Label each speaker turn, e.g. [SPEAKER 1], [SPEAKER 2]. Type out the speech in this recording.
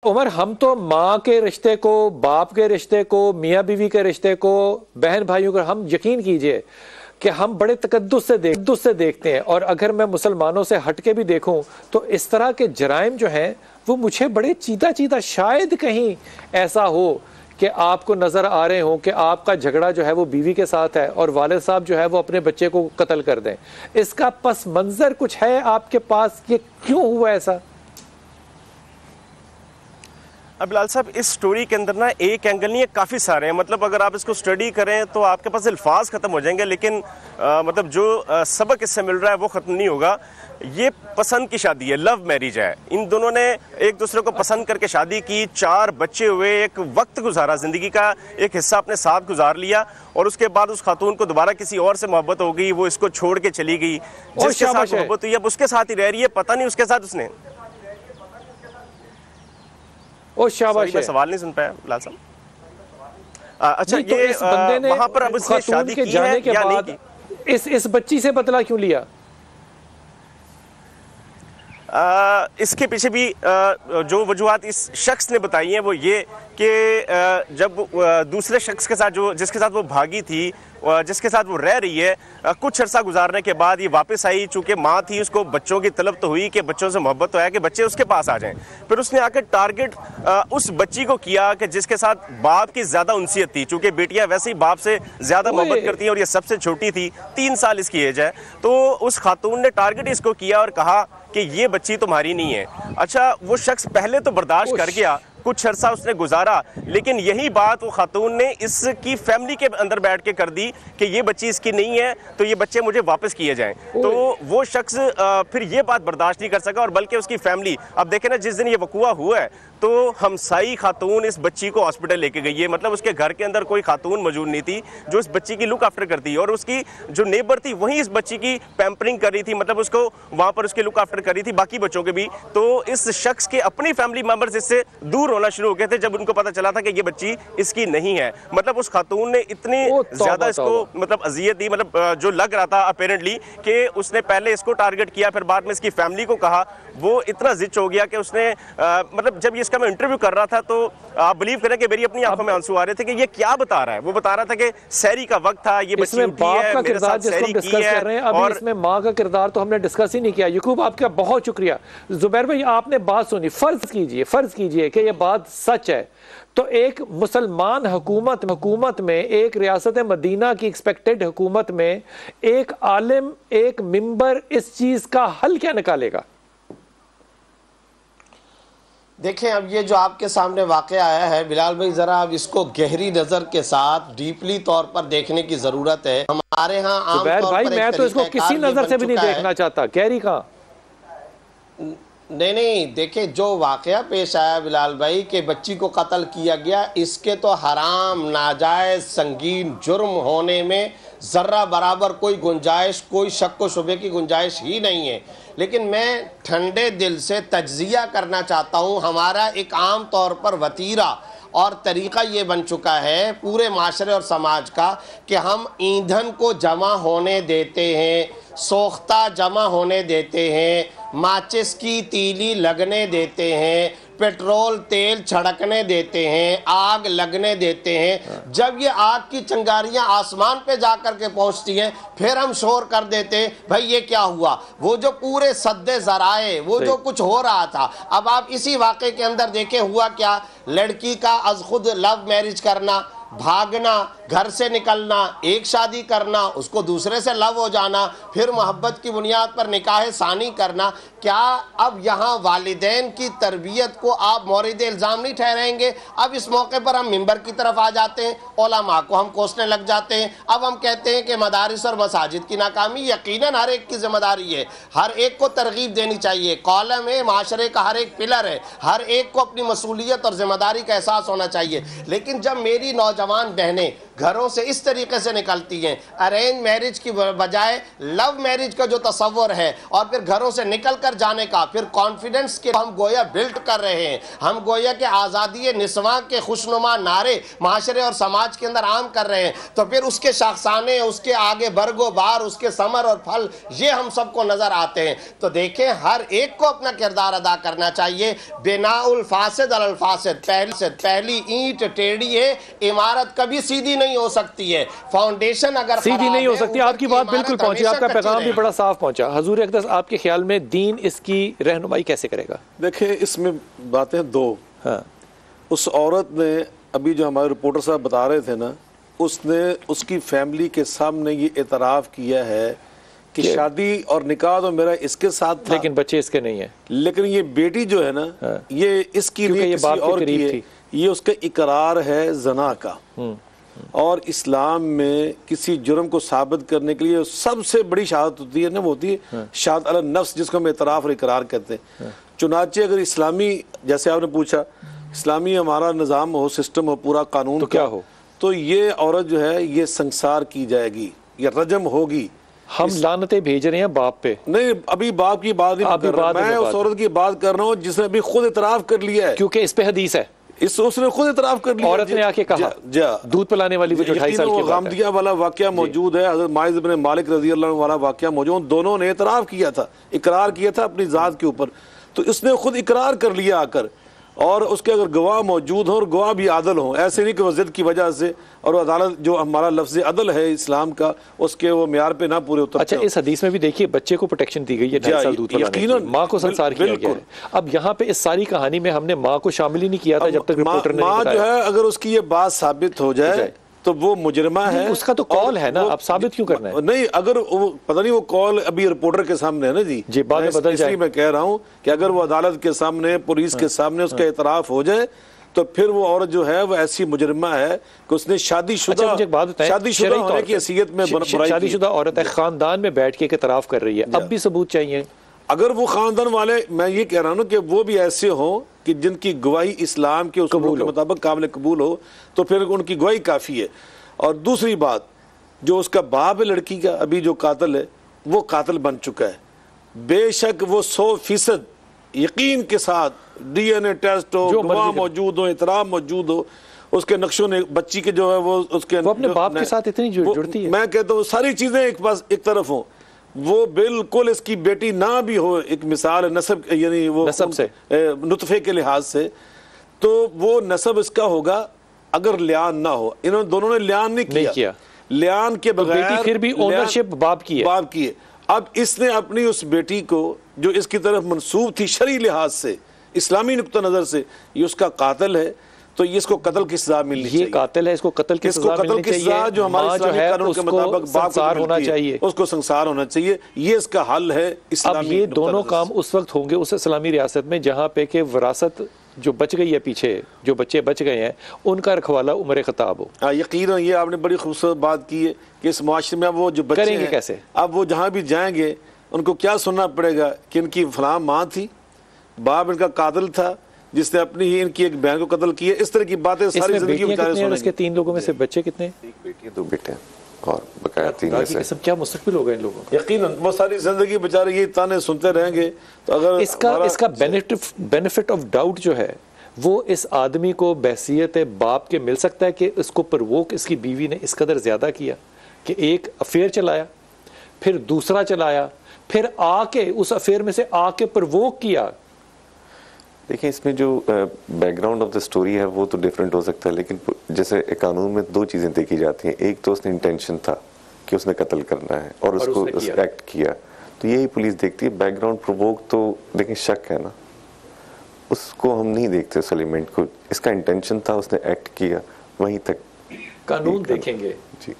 [SPEAKER 1] उमर, हम तो माँ के रिश्ते को, बाप के रिश्ते को, मियाँ बीवी के रिश्ते को, बहन भाइयों को, हम यकीन कीजिए कि हम बड़े तकद्दुस से देखते हैं। और अगर मैं मुसलमानों से हटके भी देखूं तो इस तरह के जराइम जो हैं वो मुझे बड़े चीता शायद कहीं ऐसा हो कि आपको नजर आ रहे हो कि आपका झगड़ा जो है वो बीवी के साथ है और वालिद साहब जो है वो अपने बच्चे को कत्ल कर दें। इसका पस मंजर कुछ है आपके पास, ये क्यों हुआ ऐसा?
[SPEAKER 2] अब बिलाल साहब, इस स्टोरी के अंदर ना एक एंगल नहीं है, काफ़ी सारे हैं। मतलब अगर आप इसको स्टडी करें तो आपके पास अल्फाज ख़त्म हो जाएंगे, लेकिन मतलब जो सबक इससे मिल रहा है वो ख़त्म नहीं होगा। ये पसंद की शादी है, लव मैरिज है। इन दोनों ने एक दूसरे को पसंद करके शादी की, 4 बच्चे हुए, एक वक्त गुजारा, ज़िंदगी का एक हिस्सा अपने साथ गुजार लिया, और उसके बाद उस खातून को दोबारा किसी और से मोहब्बत हो गई, वो इसको छोड़ के चली गई। जिसके साथ मोहब्बत हुई अब उसके साथ ही रह रही है, पता नहीं उसके साथ उसने।
[SPEAKER 1] ओ शाबाश,
[SPEAKER 2] मैं सवाल नहीं सुन पाया लाल साहब। अच्छा,
[SPEAKER 1] तो
[SPEAKER 2] ये
[SPEAKER 1] इस बंदे ने
[SPEAKER 2] वहां पर अब उसने शादी की
[SPEAKER 1] जाने
[SPEAKER 2] है
[SPEAKER 1] के
[SPEAKER 2] या
[SPEAKER 1] बाद
[SPEAKER 2] नहीं की?
[SPEAKER 1] इस बच्ची से बदला क्यों लिया?
[SPEAKER 2] इसके पीछे भी जो वजूहात इस शख्स ने बताई हैं वो ये कि जब दूसरे शख्स के साथ, जो जिसके साथ वो भागी थी, जिसके साथ वो रह रही है, कुछ अर्सा गुजारने के बाद ये वापस आई। चूंकि माँ थी, उसको बच्चों की तलब तो हुई कि बच्चों से मोहब्बत तो है कि बच्चे उसके पास आ जाएं। फिर उसने आकर टारगेट उस बच्ची को किया कि जिसके साथ बाप की ज़्यादा उनसियत थी। चूंकि बेटियां वैसे ही बाप से ज़्यादा मोहब्बत करती हैं और ये सबसे छोटी थी, 3 साल इसकी एज है। तो उस खातून ने टारगेट इसको किया और कहा कि ये बच्ची तुम्हारी नहीं है। अच्छा, वो शख्स पहले तो बर्दाश्त कर गया, कुछ अर्सा उसने गुजारा, लेकिन यही बात वो खातून ने इसकी फैमिली के अंदर बैठ के कर दी कि ये बच्ची इसकी नहीं है, तो ये बच्चे मुझे वापस किए जाएं। तो वो शख्स फिर ये बात बर्दाश्त नहीं कर सका, और बल्कि उसकी फैमिली, अब देखें ना, जिस दिन ये वकूआ हुआ है तो हमसाई खातून इस बच्ची को हॉस्पिटल लेके गई है। मतलब उसके घर के अंदर कोई खातून मौजूद नहीं थी जो इस बच्ची की लुक आफ्टर करती है, और उसकी जो नेबर थी वही इस बच्ची की पैम्परिंग कर रही थी, मतलब उसको वहाँ पर उसकी लुक आफ्टर कर रही थी, बाकी बच्चों के भी। तो इस शख्स के अपनी फैमिली मेंबर्स इससे दूर होना शुरू हो गए थे जब उनको पता चला था कि ये बच्ची इसकी नहीं है। मतलब उस खातून ने इतनी ज़्यादा इसको मतलब अजियत दी, मतलब जो लग रहा था अपेरेंटली कि उसने पहले इसको टारगेट किया, फिर बाद में इसकी फैमिली को कहा। वो इतना जिच हो गया कि उसने मतलब जब इसका मैं इंटरव्यू कर रहा था तो आप बिलीव करें कि मेरी अपनी आंखों में आंसू आ रहे थे कि ये क्या बता रहा है। वो बता रहा था कि सहरी का वक्त था, ये बच्ची उठी है, मेरे साथ सहरी की है।
[SPEAKER 1] और इसमें माँ का किरदार तो हमने डिस्कस ही नहीं किया। यकूब, आपका बहुत शुक्रिया। जुबैर भाई, आपने बात सुनी, फर्ज कीजिए कि ये बात सच है, तो एक मुसलमान हुकूमत में, एक रियासत मदीना की एक्सपेक्टेड हुकूमत में एक आलिम, एक मिंबर इस चीज का हल क्या निकालेगा?
[SPEAKER 3] देखें, अब ये जो आपके सामने वाक़या आया है बिलाल भाई, ज़रा अब इसको गहरी नज़र के साथ डीपली तौर पर देखने की ज़रूरत है। हमारे यहाँ आम तौर
[SPEAKER 1] भाई,
[SPEAKER 3] पर
[SPEAKER 1] मैं तो इसको किसी नज़र से भी नहीं देखना चाहता। गहरी कहाँ?
[SPEAKER 3] नहीं, देखिए, जो वाक़या पेश आया बिलाल भाई कि बच्ची को कत्ल किया गया, इसके तो हराम, नाजायज़, संगीन जुर्म होने में ज़र्रा बराबर कोई गुंजाइश, कोई शक व शुबे की गुंजाइश ही नहीं है। लेकिन मैं ठंडे दिल से तज्जिया करना चाहता हूँ। हमारा एक आम तौर पर वतीरा और तरीक़ा ये बन चुका है पूरे माशरे और समाज का कि हम ईंधन को जमा होने देते हैं, सोख्ता जमा होने देते हैं, माचिस की तीली लगने देते हैं, पेट्रोल तेल छड़कने देते हैं, आग लगने देते हैं। जब ये आग की चिंगारियां आसमान पे जाकर के पहुंचती हैं, फिर हम शोर कर देते हैं, भाई ये क्या हुआ। वो जो पूरे सद्दे ज़राए, वो जो कुछ हो रहा था, अब आप इसी वाक़े के अंदर देखें हुआ क्या। लड़की का अज खुद लव मैरिज करना, भागना, घर से निकलना, एक शादी करना, उसको दूसरे से लव हो जाना, फिर मोहब्बत की बुनियाद पर निकाह सानी करना। क्या अब यहाँ वालिदैन की तरबियत को आप मौरिद इल्ज़ाम नहीं ठहराएंगे? अब इस मौके पर हम मिंबर की तरफ आ जाते हैं, उलमा को हम कोसने लग जाते हैं। अब हम कहते हैं कि मदारिस और मसाजिद की नाकामी यकीनन हर एक की जिम्मेदारी है, हर एक को तरगीब देनी चाहिए, कॉलम है, माशरे का हर एक पिलर है, हर एक को अपनी मसूलियत और जिम्मेदारी का एहसास होना चाहिए। लेकिन जब मेरी नौजवान बहनें घरों से इस तरीके से निकलती हैं, अरेंज मैरिज की बजाय लव मैरिज का जो तस्वर है, और फिर घरों से निकल कर जाने का, फिर कॉन्फिडेंस के हम गोया बिल्ड कर रहे हैं, हम गोया के आज़ादी निस्वां के खुशनुमा नारे माशरे और समाज के अंदर आम कर रहे हैं, तो फिर उसके शाखसाने, उसके आगे बरगो बार, उसके समर और फल, ये हम सबको नजर आते हैं। तो देखें, हर एक को अपना किरदार अदा करना चाहिए। बिनाउल फासिद अल फासिद, पहली ईंट टेढ़ी है, इमारत कभी सीधी नहीं हो सकती है। फाउंडेशन अगर
[SPEAKER 1] सीधी नहीं हो सकती। आपकी बात बिल्कुल पहुंची, आपका पैगाम भी बड़ा साफ पहुंचा। हुजूर अक़दस, आपके ख्याल में दीन इसकी रहनुमाई कैसे करेगा?
[SPEAKER 4] देखिए, इसमें बातें दो। हाँ, उस औरत ने, अभी जो हमारे रिपोर्टर साहब बता रहे थे ना, उसने उसकी फैमिली के सामने ये एतराफ़ किया है कि शादी और निकाह तो मेरा इसके साथ था, लेकिन
[SPEAKER 1] बच्चे इसके नहीं है।
[SPEAKER 4] लेकिन ये बेटी जो है ना, ये इसकी नहीं, किसी और की है। ये उसका इकरार है जना का। और इस्लाम में किसी जुर्म को साबित करने के लिए सबसे बड़ी शहादत होती है ना, वो होती है शहादत अल नफ्स, जिसको हम इतराफ़ और इकरार कहते हैं। चुनाचे अगर इस्लामी, जैसे आपने पूछा, इस्लामी हमारा निज़ाम हो, सिस्टम हो, पूरा कानून
[SPEAKER 1] तो क्या हो,
[SPEAKER 4] तो ये औरत जो है ये संसार की जाएगी, ये रजम होगी।
[SPEAKER 1] हम लानतें भेज रहे हैं बाप पे।
[SPEAKER 4] नहीं, अभी बाप की बात नहीं कर रहा, मैं उस औरत की बात कर रहा हूँ जिसने अभी खुद इतराफ़ कर लिया है,
[SPEAKER 1] क्योंकि इस पे हदीस है।
[SPEAKER 4] उसने खुद इतराफ़ कर लिया।
[SPEAKER 1] औरत ने आके कहा, दूध पिलाने वाली, वो जो 2.5 साल की
[SPEAKER 4] गामदिया वाला वाकया मौजूद है, हज़रत माइज़ इब्न मालिक रज़ी अल्लाह अन्हु वाला वाकया मौजूद, दोनों ने इतराफ़ किया था, इकरार किया था अपनी ज़ात के ऊपर। तो इसने खुद इकरार कर लिया आकर, और उसके अगर गवाह मौजूद हो और गवाह भी आदल हों, ऐसे नहीं कि वो ज़िद की वजह से, और अदालत जो हमारा लफ्ज़ अदल है इस्लाम का, उसके वो म्यार पे ना पूरे उतर।
[SPEAKER 1] अच्छा, इस हदीस में भी देखिए बच्चे को प्रोटेक्शन दी गई है, 2.5 साल दूध पिलाने की, माँ को संसार किया गया है। अब यहाँ पे इस सारी कहानी में हमने माँ को शामिल ही नहीं किया था जब तक रिपोर्टर ने
[SPEAKER 4] माँ जो है, अगर उसकी ये बात साबित हो जाए तो वो मुजरिमा है।
[SPEAKER 1] उसका तो कॉल है ना, आप साबित क्यों करना है?
[SPEAKER 4] नहीं, अगर वो पता नहीं, वो कॉल अभी रिपोर्टर के सामने है ना जी,
[SPEAKER 1] बाद में बदल जाए।
[SPEAKER 4] मैं कह रहा हूँ कि अगर वो अदालत के सामने, पुलिस के सामने उसका इतराफ़ हो जाए, तो फिर वो औरत जो है वो ऐसी मुजरिमा है कि उसने शादीशुदा होने की हैसियत में
[SPEAKER 1] शादीशुदा औरत है, खानदान में बैठ के इतराफ़ कर रही है, अब भी सबूत चाहिए।
[SPEAKER 4] अगर वो खानदान वाले, मैं ये कह रहा हूँ कि वो भी ऐसे हों कि जिनकी गवाही इस्लाम के उसूलों के मुताबिक काबिल कबूल हो, तो फिर उनकी गवाही काफ़ी है। और दूसरी बात, जो उसका बाप है लड़की का, अभी जो कातिल है, वो कातिल बन चुका है। बेशक वो 100% यकीन के साथ DNA टेस्ट हो, गवाह मौजूद हो, इतराफ़ मौजूद हो, उसके नक्शों ने बच्ची के जो है वो उसके
[SPEAKER 1] अपने बाप के साथ इतनी जुड़ती है।
[SPEAKER 4] मैं कहता हूँ सारी चीज़ें एक तरफ हों, वो बिल्कुल इसकी बेटी ना भी हो, एक मिसाल है नस्ब, यानी वो
[SPEAKER 1] नस्ब से,
[SPEAKER 4] नुतफे के लिहाज से, तो वो नस्ब इसका होगा अगर लियान ना हो। इन्होंने दोनों ने लियान नहीं किया। लियान के बगैर
[SPEAKER 1] बेटी फिर भी ओनरशिप बाप की है।
[SPEAKER 4] अब इसने अपनी उस बेटी को जो इसकी तरफ मंसूब थी शरई लिहाज से, इस्लामी नुक्ता नज़र से, ये उसका कातिल है, तो ये इसको कत्ल की सजा मिलनी चाहिए।
[SPEAKER 1] ये कातिल है, इसको कत्ल की सजा मिलनी चाहिए।
[SPEAKER 4] जो हमारे इस्लामी कानून के मुताबिक
[SPEAKER 1] संसार होना चाहिए,
[SPEAKER 4] उसको संसार होना चाहिए। ये इसका हल है इस्लामी।
[SPEAKER 1] अब ये दोनों काम उस वक्त होंगे उस इस्लामी रियासत में जहाँ पे के विरासत जो बच गई है, पीछे जो बच्चे बच गए हैं, उनका रखवाला उम्र खताब हो।
[SPEAKER 4] यकीन, ये आपने बड़ी खूबसूरत बात की है कि इस माशरे में अब वो जो बच्चे
[SPEAKER 1] करेंगे कैसे,
[SPEAKER 4] अब वो जहाँ भी जाएंगे उनको क्या सुनना पड़ेगा कि इनकी फलां माँ थी, बाप इनका कातिल था जिसने अपनी ही इनकी एक बहन को कत्ल किया। इस तरह की बातें सारी जिंदगी
[SPEAKER 1] इसके 3 लोगों में से बच्चे कितने?
[SPEAKER 5] 1 बेटी 2 बेटे और बकाया 3 में से।
[SPEAKER 1] क्या मुस्तकबिल होगा इन लोगों का?
[SPEAKER 4] यकीनन वो सारी जिंदगी बेचारे ये ताने सुनते रहेंगे। तो अगर
[SPEAKER 1] इसका बेनिफिट ऑफ डाउट जो है वो इस आदमी को बहसियत बाप के मिल सकता है कि इसको प्रवोक इसकी बीवी ने इस कदर ज्यादा किया कि एक अफेयर चलाया, फिर दूसरा चलाया, फिर आके उस अफेयर में से आके प्रवोक किया।
[SPEAKER 5] देखिए, इसमें जो बैकग्राउंड ऑफ द स्टोरी है वो तो डिफरेंट हो सकता है, लेकिन जैसे कानून में 2 चीज़ें देखी जाती हैं। एक तो उसने इंटेंशन था कि उसने कत्ल करना है और उसको एक्ट किया, तो यही पुलिस देखती है। बैकग्राउंड प्रोवोक तो देखिए शक है ना, उसको हम नहीं देखते उस एलिमेंट को। इसका इंटेंशन था, उसने एक्ट किया, वहीं तक
[SPEAKER 1] कानून देखेंगे।
[SPEAKER 5] जी।